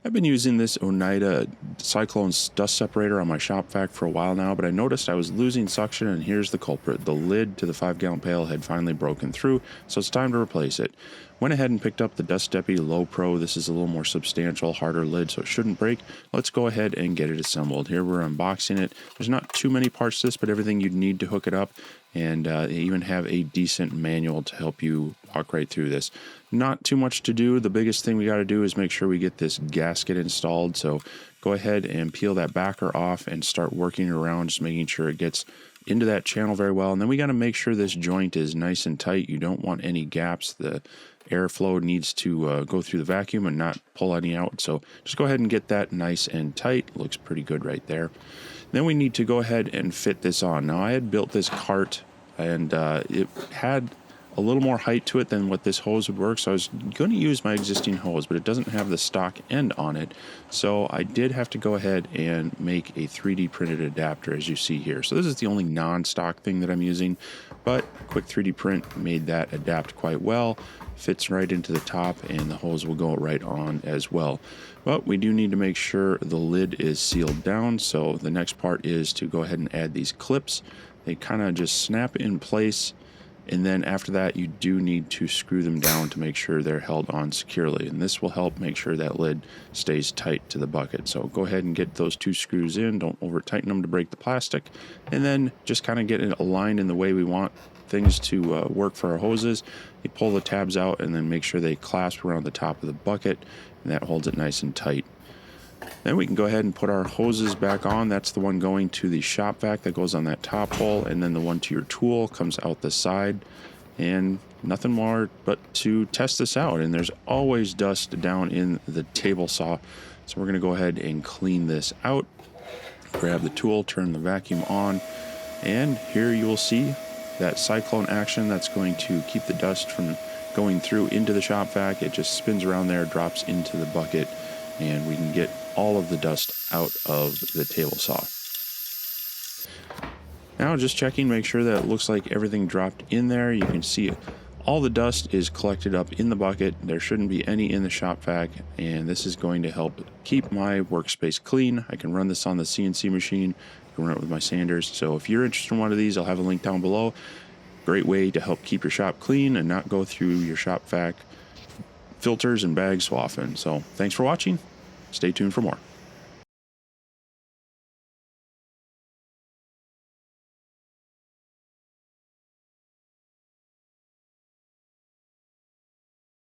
I've been using this Oneida cyclone dust separator on my shop vac for a while now, but I noticed I was losing suction, and here's the culprit. The lid to the 5-gallon pail had finally broken through, so it's time to replace it. Went ahead and picked up the Dust Deputy Low Pro. This is a little more substantial, harder lid, so it shouldn't break. Let's go ahead and get it assembled. Here we're unboxing it. There's not too many parts to this, but everything you'd need to hook it up, and they even have a decent manual to help you walk right through this. Not too much to do. The biggest thing we got to do is make sure we get this gasket installed. So go ahead and peel that backer off and start working it around, just making sure it gets into that channel very well. And then we got to make sure this joint is nice and tight. You don't want any gaps. The airflow needs to go through the vacuum and not pull any out. So just go ahead and get that nice and tight. Looks pretty good right there. Then we need to go ahead and fit this on. Now I had built this cart, and it had a little more height to it than what this hose would work, so I was going to use my existing hose, but it doesn't have the stock end on it, so I did have to go ahead and make a 3D printed adapter, as you see here. So this is the only non-stock thing that I'm using, but quick 3D print made that adapt quite well. Fits right into the top, and the hose will go right on as well. But we do need to make sure the lid is sealed down, so the next part is to go ahead and add these clips. They kind of just snap in place, and then after that you do need to screw them down to make sure they're held on securely, and this will help make sure that lid stays tight to the bucket. So go ahead and get those 2 screws in. Don't over tighten them to break the plastic, and then just kind of get it aligned in the way we want things to work for our hoses. You pull the tabs out and then make sure they clasp around the top of the bucket, and that holds it nice and tight. Then we can go ahead and put our hoses back on. That's the one going to the shop vac that goes on that top hole, and then the one to your tool comes out the side. And nothing more but to test this out. And there's always dust down in the table saw, so we're going to go ahead and clean this out. Grab the tool, turn the vacuum on, and here you will see that cyclone action that's going to keep the dust from going through into the shop vac. It just spins around there, drops into the bucket, and we can get all of the dust out of the table saw. Now just checking, make sure that it looks like everything dropped in there. You can see all the dust is collected up in the bucket. There shouldn't be any in the shop vac, and this is going to help keep my workspace clean. I can run this on the CNC machine. I can run it with my sanders. So if you're interested in one of these, I'll have a link down below. Great way to help keep your shop clean and not go through your shop vac filters and bags so often. So thanks for watching. Stay tuned for more.